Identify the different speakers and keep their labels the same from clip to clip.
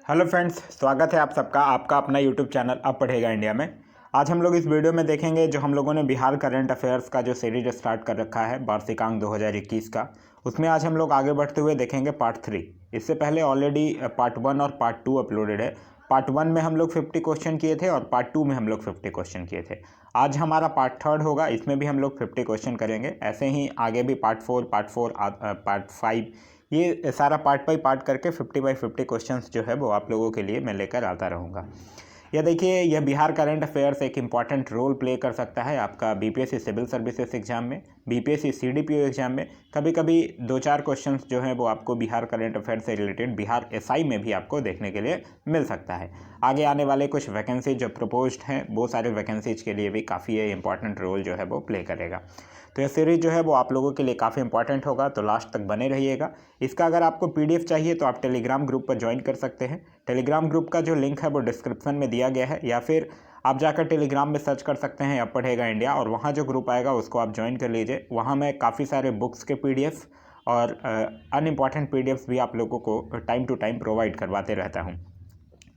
Speaker 1: Hello friends, स्वागत है आप सबका आपका अपना यूट्यूब चैनल अब पढ़ेगा इंडिया में। आज हम लोग इस वीडियो में देखेंगे जो हम लोगों ने बिहार करंट अफेयर्स का जो सीरीज स्टार्ट कर रखा है वार्षिकांक 2021 का, उसमें आज हम लोग आगे बढ़ते हुए देखेंगे पार्ट 3। इससे पहले ऑलरेडी पार्ट 1 और पार्ट 2 अपलोडेड है। पार्ट 1 में हम लोग 50 क्वेश्चन किए थे और पार्ट 2 में हम लोग 50 क्वेश्चन किए थे। आज हमारा पार्ट 3 होगा, इसमें भी हम लोग 50 क्वेश्चन करेंगे। ऐसे ही आगे भी पार्ट 4, पार्ट 5, ये सारा पार्ट बाई पार्ट करके 50 बाई 50 क्वेश्चंस जो है वो आप लोगों के लिए मैं लेकर आता रहूँगा। यह देखिए, यह बिहार करंट अफेयर्स एक इम्पॉर्टेंट रोल प्ले कर सकता है आपका बीपीएससी सिविल सर्विसेज एग्जाम में, बीपीएससी सीडीपीओ एग्जाम में। कभी कभी 2-4 क्वेश्चंस जो हैं वो आपको बिहार करंट अफेयर से रिलेटेड बिहार एसआई में भी आपको देखने के लिए मिल सकता है। आगे आने वाले कुछ वैकेंसी जो प्रपोज्ड हैं वो सारे वैकेंसीज के लिए भी काफ़ी ये इंपॉर्टेंट रोल जो है वो प्ले करेगा। तो यह सीरीज जो है वो आप लोगों के लिए काफ़ी इंपॉर्टेंट होगा, तो लास्ट तक बने रहिएगा। इसका अगर आपको पीडीएफ चाहिए तो आप टेलीग्राम ग्रुप पर ज्वाइन कर सकते हैं। टेलीग्राम ग्रुप का जो लिंक है वो डिस्क्रिप्शन में दिया गया है, या फिर आप जाकर टेलीग्राम में सर्च कर सकते हैं अब पढ़ेगा इंडिया, और वहाँ जो ग्रुप आएगा उसको आप ज्वाइन कर लीजिए। वहाँ मैं काफ़ी सारे बुक्स के पीडीएफ और अनइम्पॉर्टेंट पीडीएफ्स भी आप लोगों को टाइम टू टाइम प्रोवाइड करवाते रहता हूँ।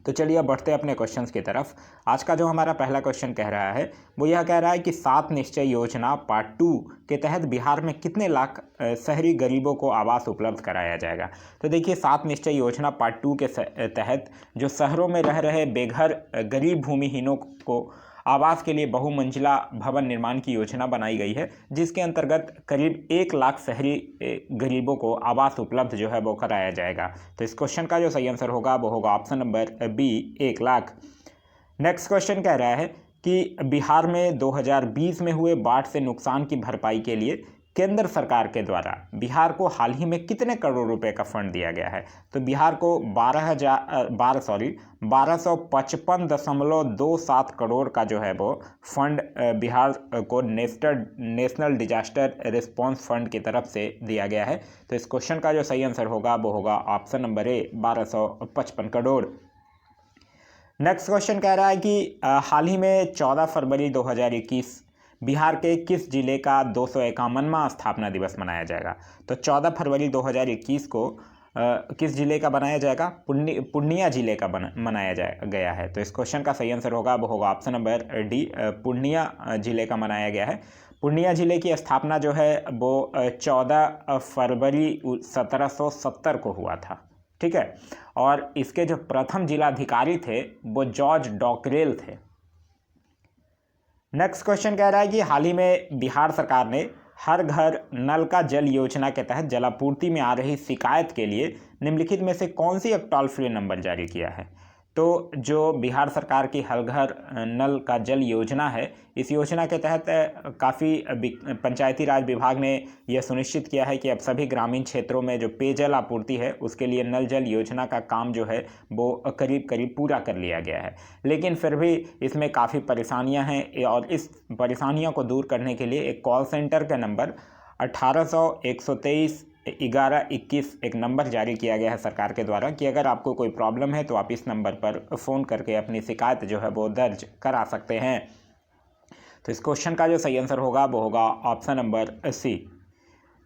Speaker 1: तो चलिए अब बढ़ते हैं अपने क्वेश्चंस की तरफ। आज का जो हमारा पहला क्वेश्चन कह रहा है वो यह कह रहा है कि 7 निश्चय योजना पार्ट 2 के तहत बिहार में कितने लाख शहरी गरीबों को आवास उपलब्ध कराया जाएगा। तो देखिए, 7 निश्चय योजना पार्ट 2 के तहत जो शहरों में रह रहे बेघर गरीब भूमिहीनों को आवास के लिए बहुमंजिला भवन निर्माण की योजना बनाई गई है, जिसके अंतर्गत करीब 1 लाख शहरी गरीबों को आवास उपलब्ध जो है वो कराया जाएगा। तो इस क्वेश्चन का जो सही आंसर होगा वो होगा option number B, 1 lakh. Next question कह रहा है कि बिहार में 2020 में हुए बाढ़ से नुकसान की भरपाई के लिए केंद्र सरकार के द्वारा बिहार को हाल ही में कितने करोड़ रुपए का फंड दिया गया है। तो बिहार को 1255.27 करोड़ का जो है वो फंड बिहार को नेशनल डिजास्टर रिस्पांस फंड की तरफ से दिया गया है। तो इस क्वेश्चन का जो सही आंसर होगा वो होगा option number A, 1255 crore. Next question कह रहा है कि हाल ही में 14 फरवरी 2021 बिहार के किस जिले का 251वां स्थापना दिवस मनाया जाएगा। तो 14 फरवरी 2021 को किस जिले का बनाया जाएगा? पूर्णिया जिले का मनाया गया है। तो इस क्वेश्चन का सही आंसर होगा वो होगा ऑप्शन नंबर डी, पूर्णिया जिले का मनाया गया है। पूर्णिया जिले की स्थापना जो है वो 14 फरवरी 1770 को हुआ था, ठीक है। और इसके जो प्रथम जिलाधिकारी थे वो जॉर्ज डॉकरेल थे। नेक्स्ट क्वेश्चन कह रहा है कि हाल ही में बिहार सरकार ने हर घर नल का जल योजना के तहत जलापूर्ति में आ रही शिकायत के लिए निम्नलिखित में से कौन सी एक टोल फ्री नंबर जारी किया है। तो जो बिहार सरकार की हर घर नल का जल योजना है, इस योजना के तहत काफ़ी पंचायती राज विभाग ने यह सुनिश्चित किया है कि अब सभी ग्रामीण क्षेत्रों में जो पेयजल आपूर्ति है उसके लिए नल जल योजना का काम जो है वो करीब करीब पूरा कर लिया गया है। लेकिन फिर भी इसमें काफ़ी परेशानियां हैं, और इस परेशानियों को दूर करने के लिए एक कॉल सेंटर का नंबर 1800-123-1121 एक नंबर जारी किया गया है सरकार के द्वारा कि अगर आपको कोई प्रॉब्लम है तो आप इस नंबर पर फ़ोन करके अपनी शिकायत जो है वो दर्ज करा सकते हैं। तो इस क्वेश्चन का जो सही आंसर होगा वो होगा option number C.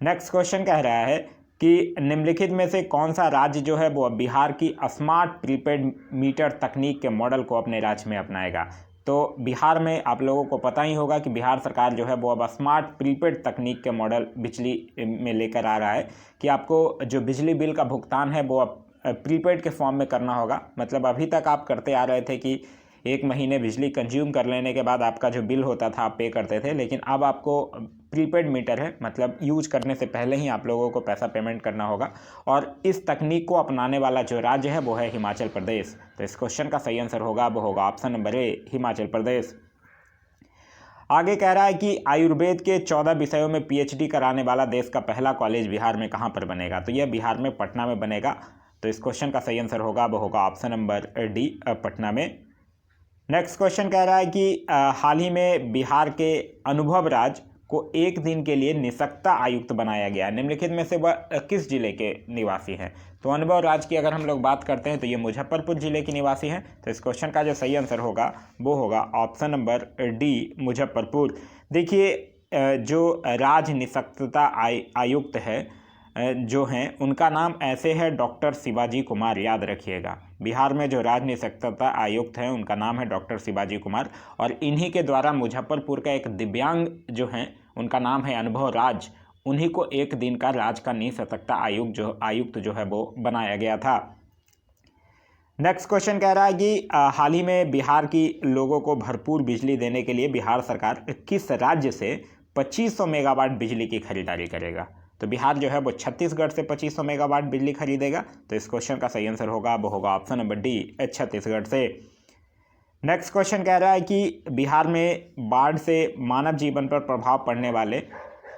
Speaker 1: Next question कह रहा है कि निम्नलिखित में से कौन सा राज्य जो है वो बिहार की स्मार्ट प्रीपेड मीटर तकनीक के मॉडल को अपने राज्य में अपनाएगा। तो बिहार में आप लोगों को पता ही होगा कि बिहार सरकार जो है वो अब स्मार्ट प्रीपेड तकनीक के मॉडल बिजली में लेकर आ रहा है कि आपको जो बिजली बिल का भुगतान है वो अब प्रीपेड के फॉर्म में करना होगा। मतलब अभी तक आप करते आ रहे थे कि 1 महीने बिजली कंज्यूम कर लेने के बाद आपका जो बिल होता था आप पे करते थे, लेकिन अब आपको प्रीपेड मीटर है, मतलब यूज करने से पहले ही आप लोगों को पैसा पेमेंट करना होगा। और इस तकनीक को अपनाने वाला जो राज्य है वो है हिमाचल प्रदेश। तो इस क्वेश्चन का सही आंसर होगा वो होगा option number A, Himachal Pradesh. आगे कह रहा है कि आयुर्वेद के 14 विषयों में पीएचडी कराने वाला देश का पहला कॉलेज बिहार में कहाँ पर बनेगा। तो यह बिहार में पटना में बनेगा। तो इस क्वेश्चन का सही आंसर होगा वो होगा ऑप्शन नंबर डी, पटना में। नेक्स्ट क्वेश्चन कह रहा है कि हाल ही में बिहार के अनुभव राज को 1 दिन के लिए निःशक्तता आयुक्त बनाया गया। निम्नलिखित में से वह किस जिले के निवासी हैं। तो अनुभव राज की अगर हम लोग बात करते हैं तो ये मुजफ्फरपुर जिले के निवासी हैं। तो इस क्वेश्चन का जो सही आंसर होगा वो होगा ऑप्शन नंबर डी, मुजफ्फरपुर। देखिए, जो राज निःशक्तता आयुक्त है जो हैं उनका नाम ऐसे है डॉक्टर शिवाजी कुमार, याद रखिएगा। बिहार में जो राज्य निःशक्तता आयुक्त हैं उनका नाम है डॉक्टर शिवाजी कुमार, और इन्हीं के द्वारा मुजफ्फरपुर का एक दिव्यांग जो हैं उनका नाम है अनुभव राज, उन्हीं को एक दिन का राज्य का निःशक्तता आयुक्त जो है वो बनाया गया था। नेक्स्ट क्वेश्चन कह रहा है कि हाल ही में बिहार की लोगों को भरपूर बिजली देने के लिए बिहार सरकार किस राज्य से 2500 मेगावाट बिजली की खरीदारी करेगा? तो बिहार जो है वो छत्तीसगढ़ से 2500 मेगावाट बिजली खरीदेगा। तो इस क्वेश्चन का सही आंसर होगा वो होगा ऑप्शन नंबर डी, छत्तीसगढ़ से। नेक्स्ट क्वेश्चन कह रहा है कि बिहार में बाढ़ से मानव जीवन पर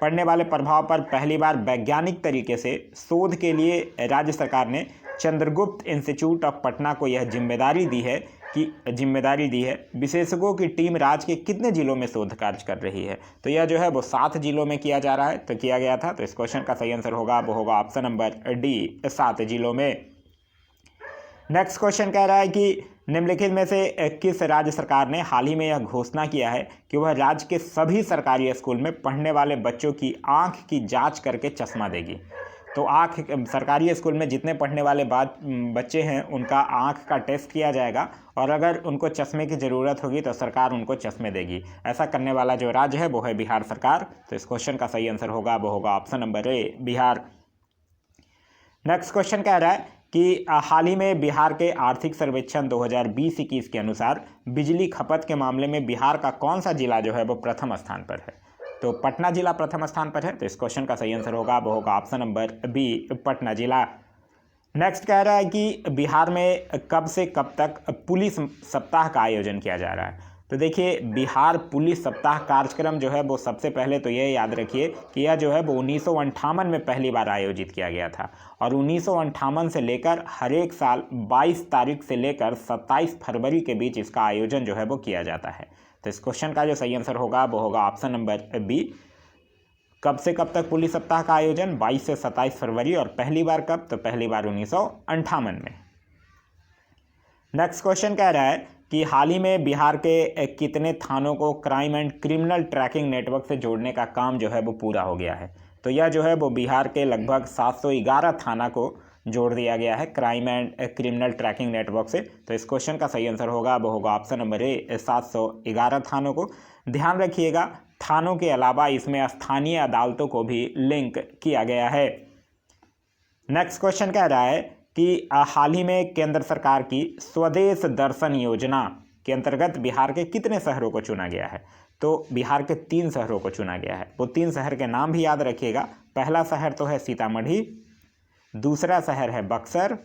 Speaker 1: पड़ने वाले प्रभाव पर पहली बार वैज्ञानिक तरीके से शोध के लिए राज्य सरकार ने चंद्रगुप्त इंस्टीट्यूट ऑफ पटना को यह जिम्मेदारी दी है। विशेषज्ञों की टीम राज्य के कितने जिलों में शोध कार्य कर रही है? तो यह जो है वो 7 जिलों में किया जा रहा है, तो किया गया था। तो इस क्वेश्चन का सही आंसर होगा वो होगा ऑप्शन नंबर डी, 7 जिलों में। नेक्स्ट क्वेश्चन कह रहा है कि निम्नलिखित में से किस राज्य सरकार ने हाल ही में यह घोषणा किया है कि वह राज्य के सभी सरकारी स्कूल में पढ़ने वाले बच्चों की आंख की जांच करके चश्मा देगी? तो सरकारी स्कूल में जितने पढ़ने वाले बच्चे हैं उनका आंख का टेस्ट किया जाएगा, और अगर उनको चश्मे की ज़रूरत होगी तो सरकार उनको चश्मे देगी। ऐसा करने वाला जो राज्य है वो है बिहार सरकार। तो इस क्वेश्चन का सही आंसर होगा वो होगा option number A, Bihar. Next question कह रहा है कि हाल ही में बिहार के आर्थिक सर्वेक्षण 2020-21 के अनुसार बिजली खपत के मामले में बिहार का कौन सा जिला जो है वो प्रथम स्थान पर है? तो पटना जिला प्रथम स्थान पर है। तो इस क्वेश्चन का सही आंसर होगा वो होगा ऑप्शन नंबर बी, पटना जिला। नेक्स्ट कह रहा है कि बिहार में कब से कब तक पुलिस सप्ताह का आयोजन किया जा रहा है? तो देखिए, बिहार पुलिस सप्ताह कार्यक्रम जो है वो सबसे पहले तो ये याद रखिए कि यह जो है वो 1958 में पहली बार आयोजित किया गया था, और 1958 से लेकर हर एक साल 22 तारीख से लेकर 27 फरवरी के बीच इसका आयोजन जो है वो किया जाता है। तो इस क्वेश्चन का जो सही आंसर होगा वो होगा ऑप्शन नंबर बी, कब से कब तक पुलिस सप्ताह का आयोजन? 22 से 27 फरवरी। और पहली बार कब? तो पहली बार 1958 में। नेक्स्ट क्वेश्चन कह रहा है कि हाल ही में बिहार के कितने थानों को crime and criminal tracking network से जोड़ने का काम जो है वो पूरा हो गया है? तो यह जो है वो बिहार के लगभग 711 थाना को जोड़ दिया गया है crime and criminal tracking network से। तो इस क्वेश्चन का सही आंसर होगा वो होगा ऑप्शन नंबर ए, 711 थानों को। ध्यान रखिएगा, थानों के अलावा इसमें स्थानीय अदालतों को भी लिंक किया गया है। नेक्स्ट क्वेश्चन कह रहा है कि हाल ही में केंद्र सरकार की स्वदेश दर्शन योजना के अंतर्गत बिहार के कितने शहरों को चुना गया है? तो बिहार के 3 शहरों को चुना गया है। वो 3 शहर के नाम भी याद रखिएगा। पहला शहर तो है सीतामढ़ी, दूसरा शहर है बक्सर,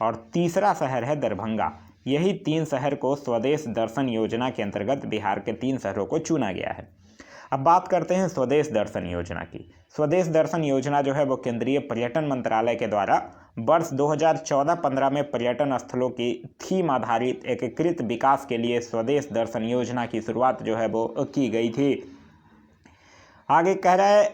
Speaker 1: और तीसरा शहर है दरभंगा। यही 3 शहर को स्वदेश दर्शन योजना के अंतर्गत बिहार के 3 शहरों को चुना गया है। अब बात करते हैं स्वदेश दर्शन योजना की। स्वदेश दर्शन योजना जो है वो केंद्रीय पर्यटन मंत्रालय के द्वारा वर्ष 2014-15 में पर्यटन स्थलों की थीम आधारित एकीकृत विकास के लिए स्वदेश दर्शन योजना की शुरुआत जो है वो की गई थी। आगे कह रहा है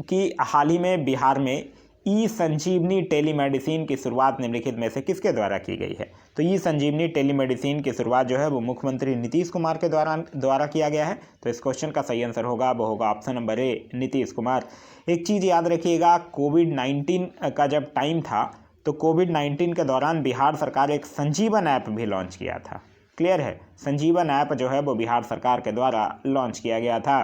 Speaker 1: कि हाल ही में बिहार में ई संजीवनी टेलीमेडिसिन की शुरुआत निम्नलिखित में से किसके द्वारा की गई है? तो ई संजीवनी टेलीमेडिसिन की शुरुआत जो है वो मुख्यमंत्री नीतीश कुमार के द्वारा किया गया है। तो इस क्वेश्चन का सही आंसर होगा वो होगा option number A, Nitish Kumar. एक चीज़ याद रखिएगा, कोविड-19 का जब टाइम था तो कोविड-19 के दौरान बिहार सरकार एक संजीवन ऐप भी लॉन्च किया था। क्लियर है, संजीवन ऐप जो है वो बिहार सरकार के द्वारा लॉन्च किया गया था।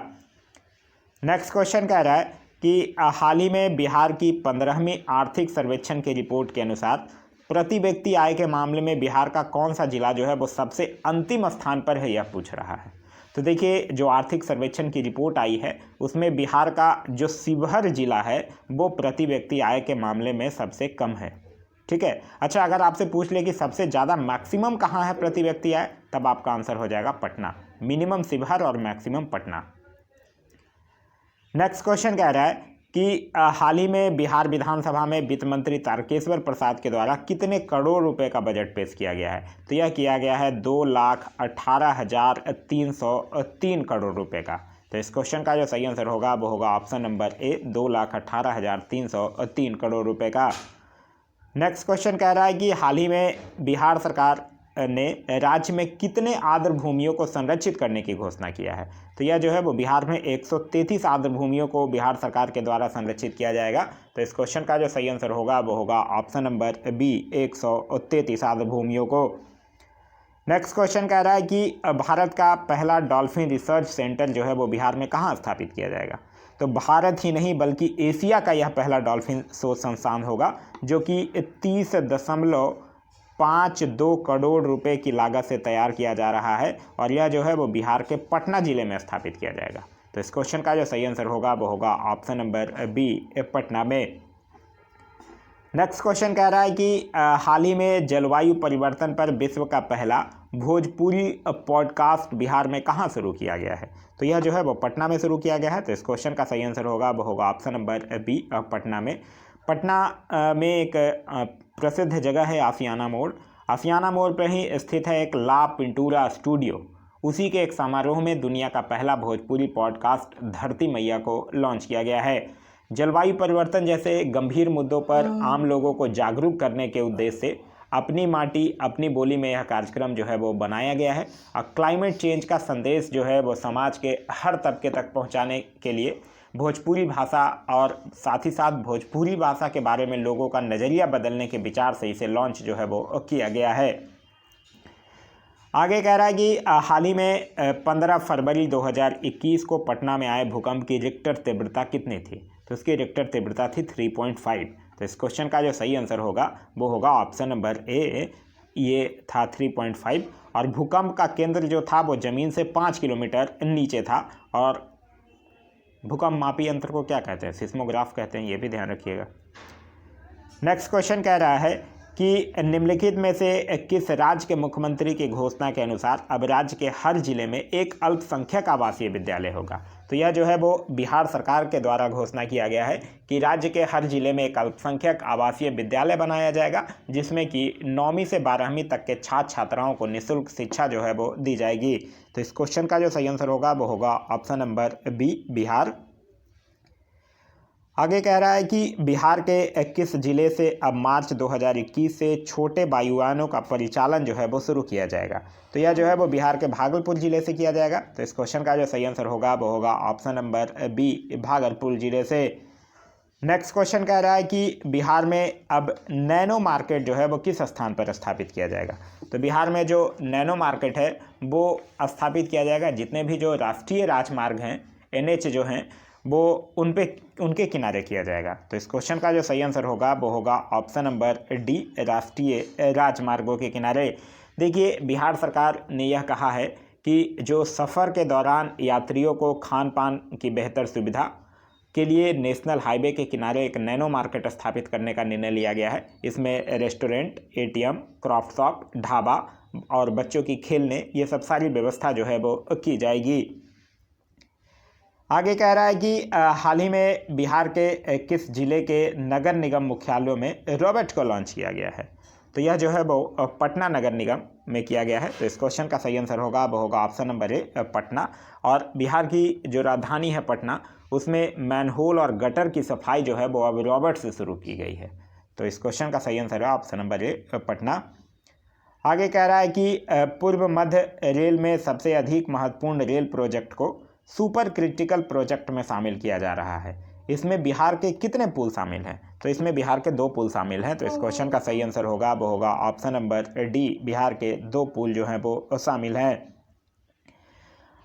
Speaker 1: नेक्स्ट क्वेश्चन कह रहा है कि हाल ही में बिहार की 15वीं आर्थिक सर्वेक्षण की रिपोर्ट के अनुसार प्रति व्यक्ति आय के मामले में बिहार का कौन सा जिला जो है वो सबसे अंतिम स्थान पर है, यह पूछ रहा है। तो देखिए, जो आर्थिक सर्वेक्षण की रिपोर्ट आई है उसमें बिहार का जो शिवहर जिला है वो प्रति व्यक्ति आय के मामले में सबसे कम है। ठीक है। अच्छा, अगर आपसे पूछ ले कि सबसे ज़्यादा मैक्सिमम कहाँ है प्रति व्यक्ति आय, तब आपका आंसर हो जाएगा पटना। मिनिमम शिवहर और मैक्सिमम पटना। नेक्स्ट क्वेश्चन कह रहा है कि हाल ही में बिहार विधानसभा में वित्त मंत्री तारकेश्वर प्रसाद के द्वारा कितने करोड़ रुपए का बजट पेश किया गया है? तो यह किया गया है 2,18,303 करोड़ रुपए का। तो इस क्वेश्चन का जो सही आंसर होगा वो होगा ऑप्शन नंबर ए, 2,18,303 करोड़ रुपए का। नेक्स्ट क्वेश्चन कह रहा है कि हाल ही में बिहार सरकार ने राज्य में कितने आर्द्र भूमियों को संरक्षित करने की घोषणा किया है? तो यह जो है वो बिहार में 133 आर्द्र भूमियों को बिहार सरकार के द्वारा संरक्षित किया जाएगा। तो इस क्वेश्चन का जो सही आंसर होगा वो होगा ऑप्शन नंबर बी, 133 आर्द्र भूमियों को। नेक्स्ट क्वेश्चन कह रहा है कि भारत का पहला डॉल्फिन रिसर्च सेंटर जो है वो बिहार में कहाँ स्थापित किया जाएगा? तो भारत ही नहीं बल्कि एशिया का यह पहला डॉल्फिन शोध संस्थान होगा, जो कि 30.52 करोड़ रुपए की लागत से तैयार किया जा रहा है, और यह जो है वो बिहार के पटना जिले में स्थापित किया जाएगा। तो इस क्वेश्चन का जो सही आंसर होगा वो होगा ऑप्शन नंबर बी, पटना में। नेक्स्ट क्वेश्चन कह रहा है कि हाल ही में जलवायु परिवर्तन पर विश्व का पहला भोजपुरी पॉडकास्ट बिहार में कहाँ शुरू किया गया है? तो यह जो है वो पटना में शुरू किया गया है। तो इस क्वेश्चन का सही आंसर होगा वो होगा ऑप्शन नंबर बी, पटना में। पटना में एक प्रसिद्ध जगह है आशियाना मोड़। आशियाना मोड़ पर ही स्थित है एक ला पिंटूरा स्टूडियो। उसी के एक समारोह में दुनिया का पहला भोजपुरी पॉडकास्ट धरती मैया को लॉन्च किया गया है। जलवायु परिवर्तन जैसे गंभीर मुद्दों पर आम लोगों को जागरूक करने के उद्देश्य से अपनी माटी अपनी बोली में यह कार्यक्रम जो है वो बनाया गया है, और क्लाइमेट चेंज का संदेश जो है वो समाज के हर तबके तक पहुंचाने के लिए भोजपुरी भाषा और साथ ही साथ भोजपुरी भाषा के बारे में लोगों का नज़रिया बदलने के विचार से इसे लॉन्च जो है वो किया गया है। आगे कह रहा है कि हाल ही में 15 फरवरी 2021 को पटना में आए भूकंप की रिक्टर तीव्रता कितनी थी? तो उसकी रिक्टर तीव्रता थी 3.5। तो इस क्वेश्चन का जो सही आंसर होगा वो होगा ऑप्शन नंबर ए, ये था 3.5। और भूकंप का केंद्र जो था वो ज़मीन से 5 किलोमीटर नीचे था। और भूकंप मापी यंत्र को क्या कहते हैं? सिस्मोग्राफ कहते हैं, ये भी ध्यान रखिएगा। नेक्स्ट क्वेश्चन कह रहा है कि निम्नलिखित में से किस राज्य के मुख्यमंत्री की घोषणा के अनुसार अब राज्य के हर जिले में एक अल्पसंख्यक आवासीय विद्यालय होगा? तो यह जो है वो बिहार सरकार के द्वारा घोषणा किया गया है कि राज्य के हर जिले में एक अल्पसंख्यक आवासीय विद्यालय बनाया जाएगा, जिसमें कि 9वीं से 12वीं तक के छात्र छात्राओं को निःशुल्क शिक्षा जो है वो दी जाएगी। तो इस क्वेश्चन का जो सही आंसर होगा वो होगा ऑप्शन नंबर बी, बिहार। आगे कह रहा है कि बिहार के किस जिले से अब मार्च 2021 से छोटे वायुयानों का परिचालन जो है वो शुरू किया जाएगा? तो यह जो है वो बिहार के भागलपुर जिले से किया जाएगा। तो इस क्वेश्चन का जो सही आंसर होगा वो होगा ऑप्शन नंबर बी, भागलपुर जिले से। नेक्स्ट क्वेश्चन कह रहा है कि बिहार में अब नैनो मार्केट जो है वो किस स्थान पर स्थापित किया जाएगा? तो बिहार में जो नैनो मार्केट है वो स्थापित किया जाएगा जितने भी जो राष्ट्रीय राजमार्ग हैं, NH जो हैं, वो उनके किनारे किया जाएगा। तो इस क्वेश्चन का जो सही आंसर होगा वो होगा ऑप्शन नंबर डी, राष्ट्रीय राजमार्गों के किनारे। देखिए, बिहार सरकार ने यह कहा है कि जो सफ़र के दौरान यात्रियों को खान पान की बेहतर सुविधा के लिए नेशनल हाईवे के किनारे एक नैनो मार्केट स्थापित करने का निर्णय लिया गया है। इसमें restaurant, ATM, craft shop, dhaba और बच्चों की खेलने, ये सब सारी व्यवस्था जो है वो की जाएगी। आगे कह रहा है कि हाल ही में बिहार के किस जिले के नगर निगम मुख्यालयों में रोबोट को लॉन्च किया गया है? तो यह जो है वो पटना नगर निगम में किया गया है। तो इस क्वेश्चन का सही आंसर होगा वो होगा ऑप्शन नंबर ए, पटना। और बिहार की जो राजधानी है पटना, उसमें मैनहोल और गटर की सफाई जो है वो अब रोबोट से शुरू की गई है। तो इस क्वेश्चन का सही आंसर है ऑप्शन नंबर ए, पटना। आगे कह रहा है कि पूर्व मध्य रेल में सबसे अधिक महत्वपूर्ण रेल प्रोजेक्ट को सुपर क्रिटिकल प्रोजेक्ट में शामिल किया जा रहा है। इसमें बिहार के कितने पुल शामिल हैं? तो इसमें बिहार के 2 पुल शामिल हैं। तो इस क्वेश्चन का सही आंसर होगा वो होगा ऑप्शन नंबर डी, बिहार के 2 पुल जो हैं वो शामिल हैं।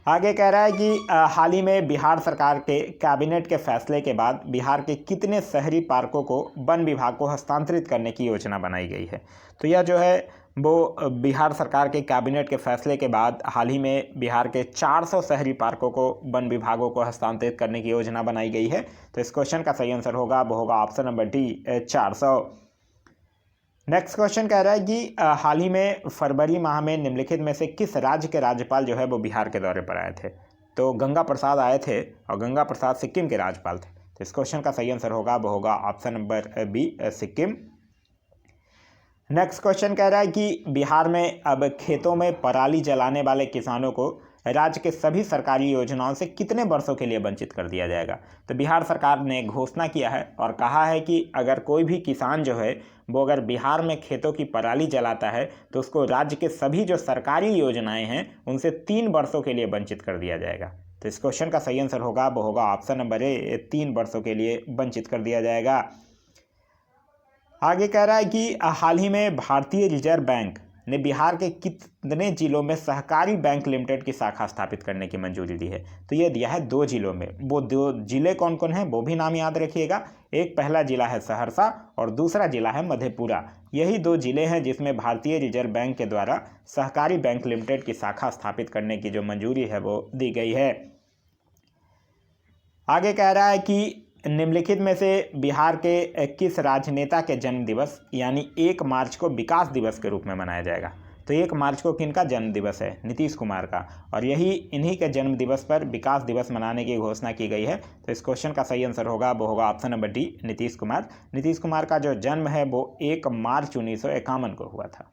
Speaker 1: आगे कह रहा है कि हाल ही में बिहार सरकार के कैबिनेट के फैसले के बाद बिहार के कितने शहरी पार्कों को वन विभाग को हस्तांतरित करने की योजना बनाई गई है? तो यह जो है वो बिहार सरकार के कैबिनेट के फैसले के बाद हाल ही में बिहार के 400 शहरी पार्कों को वन विभागों को हस्तांतरित करने की योजना बनाई गई है। तो इस क्वेश्चन का सही आंसर होगा वो होगा option number D, 400। Next question कह रहा है कि हाल ही में फरवरी माह में निम्नलिखित में से किस राज्य के राज्यपाल जो है वो बिहार के दौरे पर आए थे? तो गंगा प्रसाद आए थे, और गंगा प्रसाद सिक्किम के राज्यपाल थे। तो इस क्वेश्चन का सही आंसर होगा वो होगा option number B, Sikkim. Next question कह रहा है कि बिहार में अब खेतों में पराली जलाने वाले किसानों को राज्य के सभी सरकारी योजनाओं से कितने वर्षों के लिए वंचित कर दिया जाएगा। तो बिहार सरकार ने घोषणा किया है और कहा है कि अगर कोई भी किसान जो है वो अगर बिहार में खेतों की पराली जलाता है तो उसको राज्य के सभी जो सरकारी योजनाएं हैं उनसे 3 वर्षों के लिए वंचित कर दिया जाएगा। तो इस क्वेश्चन का सही आंसर होगा वो होगा ऑप्शन नंबर ए, 3 वर्षों के लिए वंचित कर दिया जाएगा। आगे कह रहा है कि हाल ही में भारतीय रिजर्व बैंक ने बिहार के कितने जिलों में सहकारी बैंक लिमिटेड की शाखा स्थापित करने की मंजूरी दी है। तो ये दिया है 2 जिलों में। वो 2 जिले कौन कौन हैं वो भी नाम याद रखिएगा। एक पहला जिला है सहरसा और दूसरा जिला है मधेपुरा। यही 2 जिले हैं जिसमें भारतीय रिजर्व बैंक के द्वारा सहकारी बैंक लिमिटेड की शाखा स्थापित करने की जो मंजूरी है वो दी गई है। आगे कह रहा है कि निम्नलिखित में से बिहार के किस राजनेता के जन्म दिवस यानी 1 मार्च को विकास दिवस के रूप में मनाया जाएगा। तो 1 मार्च को किनका जन्म दिवस है? नीतीश कुमार का, और इन्हीं के जन्म दिवस पर विकास दिवस मनाने की घोषणा की गई है। तो इस क्वेश्चन का सही आंसर होगा वो होगा option number D, Nitish Kumar. Nitish Kumar का जो जन्म है वो 1 मार्च 1951 को हुआ था।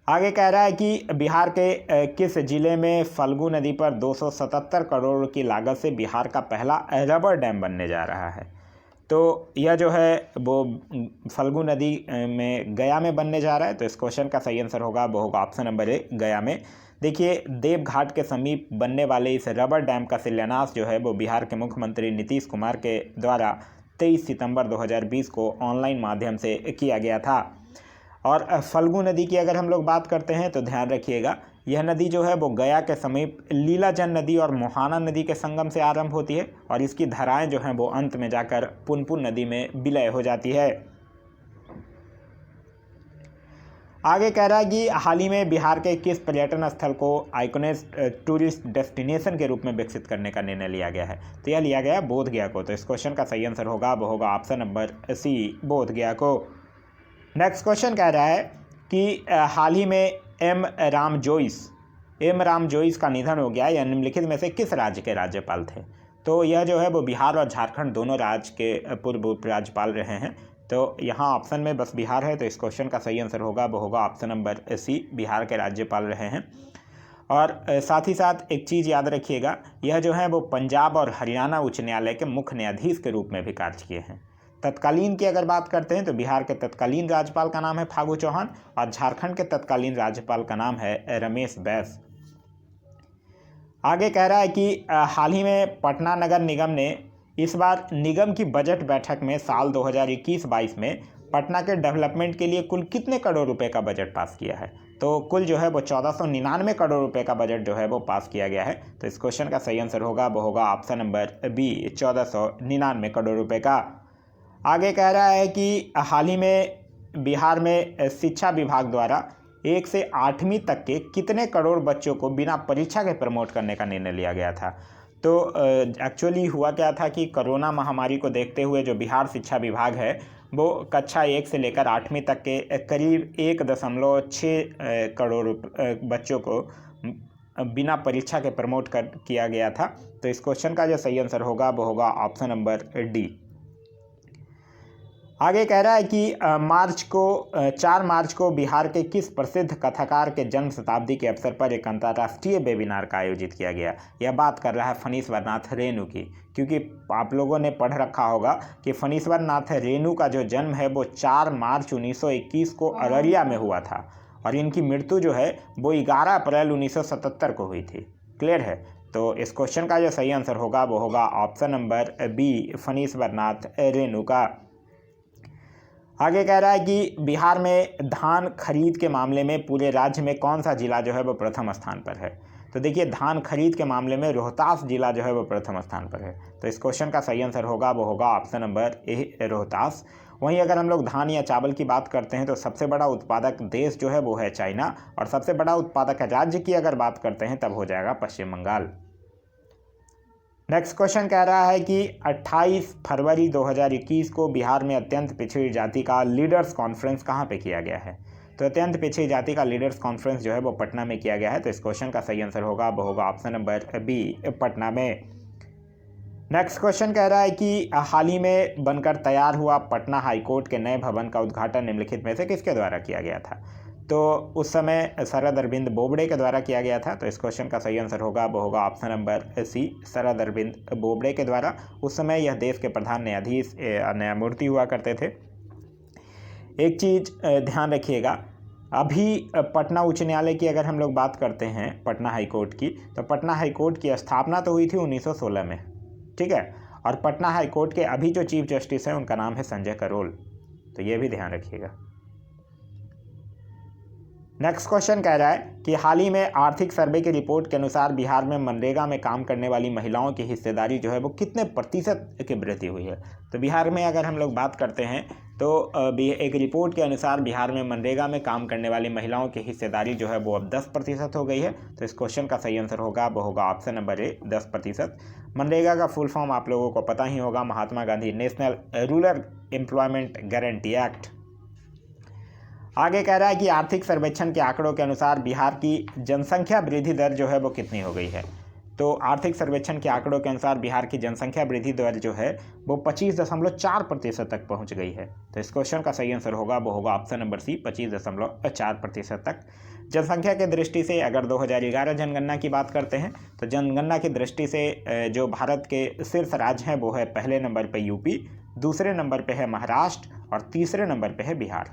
Speaker 1: आगे कह रहा है कि बिहार के किस जिले में फल्गु नदी पर 277 करोड़ की लागत से बिहार का पहला रबर डैम बनने जा रहा है। तो यह जो है वो फल्गु नदी में गया में बनने जा रहा है। तो इस क्वेश्चन का सही आंसर होगा वो होगा ऑप्शन नंबर ए, गया में। देखिए, देवघाट के समीप बनने वाले इस रबर डैम का शिलान्यास जो है वो बिहार के मुख्यमंत्री नीतीश कुमार के द्वारा 23 सितंबर 2020 को ऑनलाइन माध्यम से किया गया था। और फल्गु नदी की अगर हम लोग बात करते हैं तो ध्यान रखिएगा, यह नदी जो है वो गया के समीप लीलाजन नदी और मोहाना नदी के संगम से आरंभ होती है और इसकी धाराएं जो हैं वो अंत में जाकर पुनपुन नदी में विलय हो जाती है। आगे कह रहा है कि हाल ही में बिहार के किस पर्यटन स्थल को आइकॉनिक टूरिस्ट डेस्टिनेशन के रूप में विकसित करने का निर्णय लिया गया है। तो यह लिया गया बोध गया को। तो इस क्वेश्चन का सही आंसर होगा वो होगा ऑप्शन नंबर सी, बोध गया को। नेक्स्ट क्वेश्चन कह रहा है कि हाल ही में एम राम जोइस का निधन हो गया। यह निम्नलिखित में से किस राज्य के राज्यपाल थे। तो यह जो है वो बिहार और झारखंड दोनों राज्य के पूर्व राज्यपाल रहे हैं। तो यहाँ ऑप्शन में बस बिहार है। तो इस क्वेश्चन का सही आंसर होगा वो होगा ऑप्शन नंबर सी, बिहार के राज्यपाल रहे हैं। और साथ ही साथ एक चीज़ याद रखिएगा, यह जो है वो पंजाब और हरियाणा उच्च न्यायालय के मुख्य न्यायाधीश के रूप में भी कार्य किए हैं। तत्कालीन की अगर बात करते हैं तो बिहार के तत्कालीन राज्यपाल का नाम है फागू चौहान और झारखंड के तत्कालीन राज्यपाल का नाम है रमेश बैस। आगे कह रहा है कि हाल ही में पटना नगर निगम ने इस बार निगम की बजट बैठक में साल 2021-22 में पटना के डेवलपमेंट के लिए कुल कितने करोड़ रुपए का बजट पास किया है। तो कुल जो है वो 1499 करोड़ रुपए का बजट जो है वो पास किया गया है। तो इस क्वेश्चन का सही आंसर होगा वो होगा ऑप्शन नंबर बी, 1499 करोड़ रुपए का। आगे कह रहा है कि हाल ही में बिहार में शिक्षा विभाग द्वारा 1 से 8वीं तक के कितने करोड़ बच्चों को बिना परीक्षा के प्रमोट करने का निर्णय लिया गया था। तो एक्चुअली हुआ क्या था कि कोरोना महामारी को देखते हुए जो बिहार शिक्षा विभाग है वो कक्षा 1 से लेकर 8वीं तक के करीब 1.6 करोड़ बच्चों को बिना परीक्षा के प्रमोट किया गया था। तो इस क्वेश्चन का जो सही आंसर होगा वो होगा ऑप्शन नंबर डी। आगे कह रहा है कि 4 मार्च को बिहार के किस प्रसिद्ध कथाकार के जन्म शताब्दी के अवसर पर एक अंतर्राष्ट्रीय वेबिनार का आयोजित किया गया। यह बात कर रहा है फणीश्वर नाथ रेणु की, क्योंकि आप लोगों ने पढ़ रखा होगा कि फणीश्वर नाथ रेणु का जो जन्म है वो 4 मार्च 1921 को अररिया में हुआ था और इनकी मृत्यु जो है वो 11 अप्रैल 1977 को हुई थी। क्लियर है। तो इस क्वेश्चन का जो सही आंसर होगा वो होगा option number B, Phanishwar Nath Renu का। आगे कह रहा है कि बिहार में धान खरीद के मामले में पूरे राज्य में कौन सा जिला जो है वो प्रथम स्थान पर है। तो देखिए, धान खरीद के मामले में रोहतास जिला जो है वो प्रथम स्थान पर है। तो इस क्वेश्चन का सही आंसर होगा वो होगा ऑप्शन नंबर ए, रोहतास। वहीं अगर हम लोग धान या चावल की बात करते हैं तो सबसे बड़ा उत्पादक देश जो है वो है चाइना और सबसे बड़ा उत्पादक राज्य की अगर बात करते हैं तब हो जाएगा पश्चिम बंगाल। नेक्स्ट क्वेश्चन कह रहा है कि 28 फरवरी 2021 को बिहार में अत्यंत पिछड़ी जाति का लीडर्स कॉन्फ्रेंस कहाँ पे किया गया है। तो अत्यंत पिछड़ी जाति का लीडर्स कॉन्फ्रेंस जो है वो पटना में किया गया है। तो इस क्वेश्चन का सही आंसर होगा वो होगा ऑप्शन नंबर बी, पटना में। नेक्स्ट क्वेश्चन कह रहा है कि हाल ही में बनकर तैयार हुआ पटना हाईकोर्ट के नए भवन का उद्घाटन निम्नलिखित में से किसके द्वारा किया गया था। तो उस समय शरद अरविंद बोबड़े के द्वारा किया गया था। तो इस क्वेश्चन का सही आंसर होगा वो होगा ऑप्शन नंबर सी, शरद अरविंद बोबड़े के द्वारा। उस समय यह देश के प्रधान न्यायाधीश न्यायमूर्ति हुआ करते थे। एक चीज़ ध्यान रखिएगा, अभी पटना उच्च न्यायालय की अगर हम लोग बात करते हैं, पटना हाई कोर्ट की, तो पटना हाई कोर्ट की स्थापना तो हुई थी 1916 में, ठीक है। और पटना हाई कोर्ट के अभी जो चीफ जस्टिस हैं उनका नाम है संजय करोल, तो ये भी ध्यान रखिएगा। नेक्स्ट क्वेश्चन कह रहा है कि हाल ही में आर्थिक सर्वे की रिपोर्ट के अनुसार बिहार में मनरेगा में काम करने वाली महिलाओं की हिस्सेदारी जो है वो कितने प्रतिशत की वृद्धि हुई है। तो बिहार में अगर हम लोग बात करते हैं तो एक रिपोर्ट के अनुसार बिहार में मनरेगा में काम करने वाली महिलाओं की हिस्सेदारी जो है वो अब 10% हो गई है। तो इस क्वेश्चन का सही आंसर होगा वो होगा ऑप्शन नंबर ए, 10%। मनरेगा का फुल फॉर्म आप लोगों को पता ही होगा, Mahatma Gandhi national rural employment guarantee act. आगे कह रहा है कि आर्थिक सर्वेक्षण के आंकड़ों के अनुसार बिहार की जनसंख्या वृद्धि दर जो है वो कितनी हो गई है। तो आर्थिक सर्वेक्षण के आंकड़ों के अनुसार बिहार की जनसंख्या वृद्धि दर जो है वो 25.4% तक पहुंच गई है। तो इस क्वेश्चन का सही आंसर होगा वो होगा ऑप्शन नंबर सी, 25.4% तक। जनसंख्या की दृष्टि से अगर 2011 जनगणना की बात करते हैं तो जनगणना की दृष्टि से जो भारत के शीर्ष राज्य हैं वो है पहले नंबर पर यूपी, दूसरे नंबर पर है महाराष्ट्र और तीसरे नंबर पर है बिहार।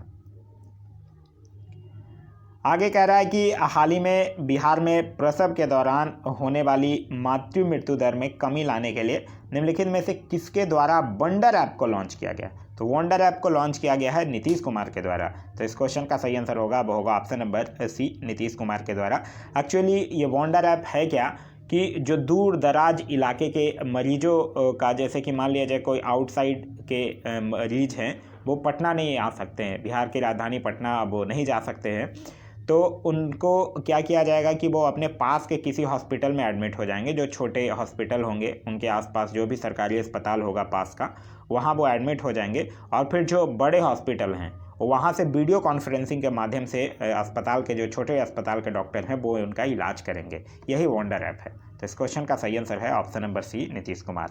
Speaker 1: आगे कह रहा है कि हाल ही में बिहार में प्रसव के दौरान होने वाली मातृ मृत्यु दर में कमी लाने के लिए निम्नलिखित में से किसके द्वारा वंडर ऐप को लॉन्च किया गया। तो वंडर ऐप को लॉन्च किया गया है नीतीश कुमार के द्वारा। तो इस क्वेश्चन का सही आंसर होगा वो होगा option number C, Nitish Kumar के द्वारा। एक्चुअली ये वंडर ऐप है क्या कि जो दूर दराज इलाके के मरीजों का, जैसे कि मान लिया जाए कोई आउटसाइड के मरीज हैं वो पटना नहीं आ सकते हैं, बिहार की राजधानी पटना वो नहीं जा सकते हैं, तो उनको क्या किया जाएगा कि वो अपने पास के किसी हॉस्पिटल में एडमिट हो जाएंगे। जो छोटे हॉस्पिटल होंगे उनके आसपास जो भी सरकारी अस्पताल होगा पास का, वहाँ वो एडमिट हो जाएंगे और फिर जो बड़े हॉस्पिटल हैं वहाँ से वीडियो कॉन्फ्रेंसिंग के माध्यम से अस्पताल के जो छोटे अस्पताल के डॉक्टर हैं वो उनका इलाज करेंगे। यही वंडर ऐप है। तो इस क्वेश्चन का सही आंसर है option number C, Nitish Kumar.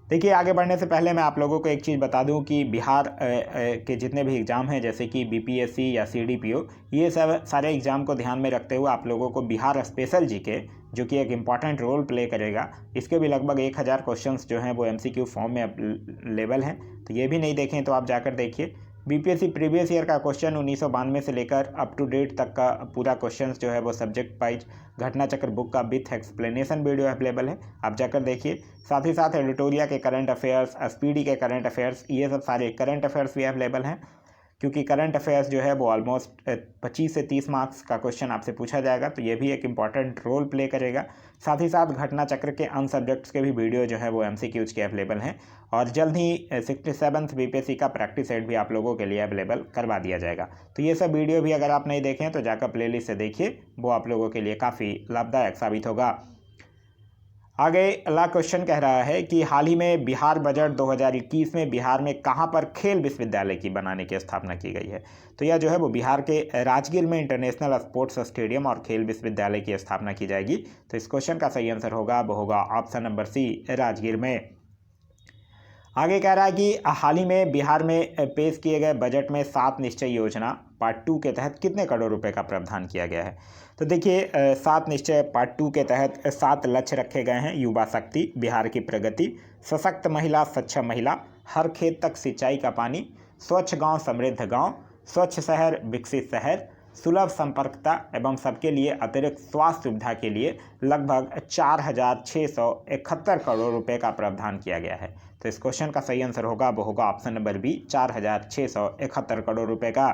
Speaker 1: देखिए, आगे बढ़ने से पहले मैं आप लोगों को एक चीज़ बता दूं कि बिहार के जितने भी एग्ज़ाम हैं जैसे कि बीपीएससी या सीडीपीओ, ये सब सारे एग्ज़ाम को ध्यान में रखते हुए आप लोगों को बिहार स्पेशल जीके, जो कि एक इम्पॉर्टेंट रोल प्ले करेगा, इसके भी लगभग 1000 क्वेश्चंस जो हैं वो एमसीक्यू फॉर्म में अवेलेबल हैं। तो ये भी नहीं देखें तो आप जाकर देखिए। बीपीएससी प्रीवियस ईयर का क्वेश्चन 1992 से लेकर अप टू डेट तक का पूरा क्वेश्चन जो है वो सब्जेक्ट वाइज घटना चक्र बुक का विथ एक्सप्लेनेशन वीडियो अवेलेबल है, आप जाकर देखिए। साथ ही साथ एडिटोरिया के करंट अफेयर्स, एसपीडी के करंट अफेयर्स, ये सब सारे करंट अफेयर्स भी अवेलेबल हैं, क्योंकि करंट अफेयर्स जो है वो ऑलमोस्ट 25 से 30 मार्क्स का क्वेश्चन आपसे पूछा जाएगा, तो ये भी एक इंपॉर्टेंट रोल प्ले करेगा। साथ ही साथ घटना चक्र के अन्य सब्जेक्ट्स के भी वीडियो जो है वो एमसीक्यूज के अवेलेबल हैं और जल्द ही 67th बीपीएससी का प्रैक्टिस सेट भी आप लोगों के लिए अवेलेबल करवा दिया जाएगा। तो ये सब वीडियो भी अगर आप नहीं देखें तो जाकर प्लेलिस्ट से देखिए, वो आप लोगों के लिए काफ़ी लाभदायक साबित होगा। आगे अगला क्वेश्चन कह रहा है कि हाल ही में बिहार बजट 2021 में बिहार में कहां पर खेल विश्वविद्यालय की बनाने की स्थापना की गई है। तो यह जो है वो बिहार के राजगीर में इंटरनेशनल स्पोर्ट्स स्टेडियम और खेल विश्वविद्यालय की स्थापना की जाएगी। तो इस क्वेश्चन का सही आंसर होगा वो होगा ऑप्शन नंबर सी, राजगीर में। आगे कह रहा है कि हाल ही में बिहार में पेश किए गए बजट में 7 निश्चय योजना पार्ट 2 के तहत कितने करोड़ रुपए का प्रावधान किया गया है। तो देखिए, 7 निश्चय पार्ट 2 के तहत 7 लक्ष्य रखे गए हैं। युवा शक्ति, बिहार की प्रगति, सशक्त महिला, सक्षम महिला, हर खेत तक सिंचाई का पानी, स्वच्छ गांव समृद्ध गांव, स्वच्छ शहर विकसित शहर, सुलभ संपर्कता एवं सबके लिए अतिरिक्त स्वास्थ्य सुविधा के लिए लगभग 4671 करोड़ रुपए का प्रावधान किया गया है। तो इस क्वेश्चन का सही आंसर होगा वो होगा ऑप्शन नंबर बी, 4671 करोड़ रुपए का।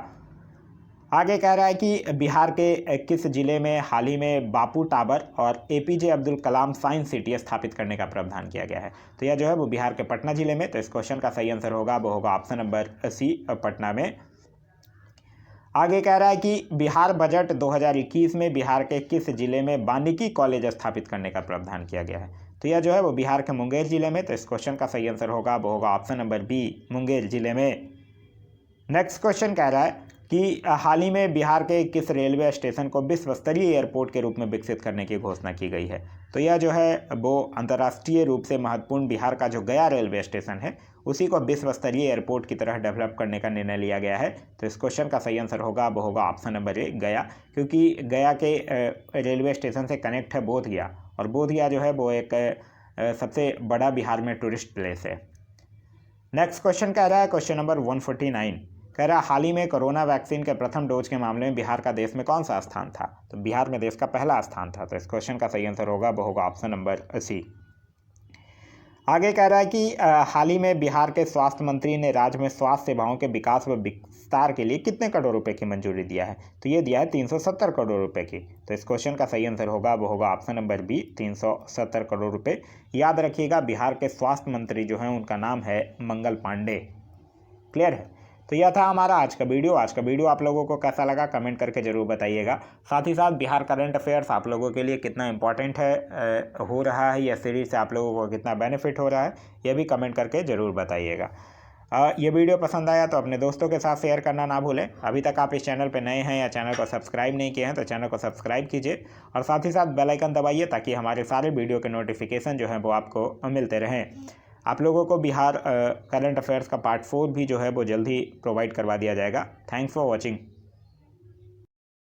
Speaker 1: आगे कह रहा है कि बिहार के किस जिले में हाल ही में बापू टावर और APJ Abdul Kalam science city स्थापित करने का प्रावधान किया गया है। तो यह जो है वो बिहार के पटना जिले में। तो इस क्वेश्चन का सही आंसर होगा वो होगा ऑप्शन नंबर सी, पटना में। आगे कह रहा है कि बिहार बजट 2021 में बिहार के किस जिले में वानिकी कॉलेज स्थापित करने का प्रावधान किया गया है। तो यह जो है वो बिहार के मुंगेर जिले में। तो इस क्वेश्चन का सही आंसर होगा वो होगा ऑप्शन नंबर बी, मुंगेर जिले में। नेक्स्ट क्वेश्चन कह रहा है कि हाल ही में बिहार के किस रेलवे स्टेशन को विश्व स्तरीय एयरपोर्ट के रूप में विकसित करने की घोषणा की गई है। तो यह जो है वो अंतर्राष्ट्रीय रूप से महत्वपूर्ण बिहार का जो गया रेलवे स्टेशन है उसी को विश्व स्तरीय एयरपोर्ट की तरह डेवलप करने का निर्णय लिया गया है। तो इस क्वेश्चन का सही आंसर होगा वो होगा ऑप्शन नंबर ए गया, क्योंकि गया के रेलवे स्टेशन से कनेक्ट है बोधगया, और बोधगया जो है वो एक सबसे बड़ा बिहार में टूरिस्ट प्लेस है। नेक्स्ट क्वेश्चन कह रहा है क्वेश्चन नंबर 149, कह रहा है हाल ही में कोरोना वैक्सीन के प्रथम डोज के मामले में बिहार का देश में कौन सा स्थान था। तो बिहार में देश का पहला स्थान था। तो इस क्वेश्चन का सही आंसर होगा वो होगा ऑप्शन नंबर सी। आगे कह रहा है कि हाल ही में बिहार के स्वास्थ्य मंत्री ने राज्य में स्वास्थ्य सेवाओं के विकास व विस्तार के लिए कितने करोड़ रुपए की मंजूरी दिया है। तो ये दिया है 370 करोड़ रुपए की। तो इस क्वेश्चन का सही आंसर होगा वो होगा ऑप्शन नंबर बी 370 करोड़ रुपए। याद रखिएगा बिहार के स्वास्थ्य मंत्री जो हैं उनका नाम है मंगल पांडे। क्लियर है। तो यह था हमारा आज का वीडियो। आज का वीडियो आप लोगों को कैसा लगा कमेंट करके ज़रूर बताइएगा। साथ ही साथ बिहार करंट अफेयर्स आप लोगों के लिए कितना इंपॉर्टेंट है हो रहा है, यह सीरीज से आप लोगों को कितना बेनिफिट हो रहा है, यह भी कमेंट करके ज़रूर बताइएगा। ये वीडियो पसंद आया तो अपने दोस्तों के साथ शेयर करना ना भूलें। अभी तक आप इस चैनल पर नए हैं या चैनल को सब्सक्राइब नहीं किए हैं तो चैनल को सब्सक्राइब कीजिए और साथ ही साथ बेल आइकन दबाइए ताकि हमारे सारे वीडियो के नोटिफिकेशन जो हैं वो आपको मिलते रहें। आप लोगों को बिहार करंट अफेयर्स का पार्ट 4 भी जो है वो जल्द ही प्रोवाइड करवा दिया जाएगा। Thanks for watching.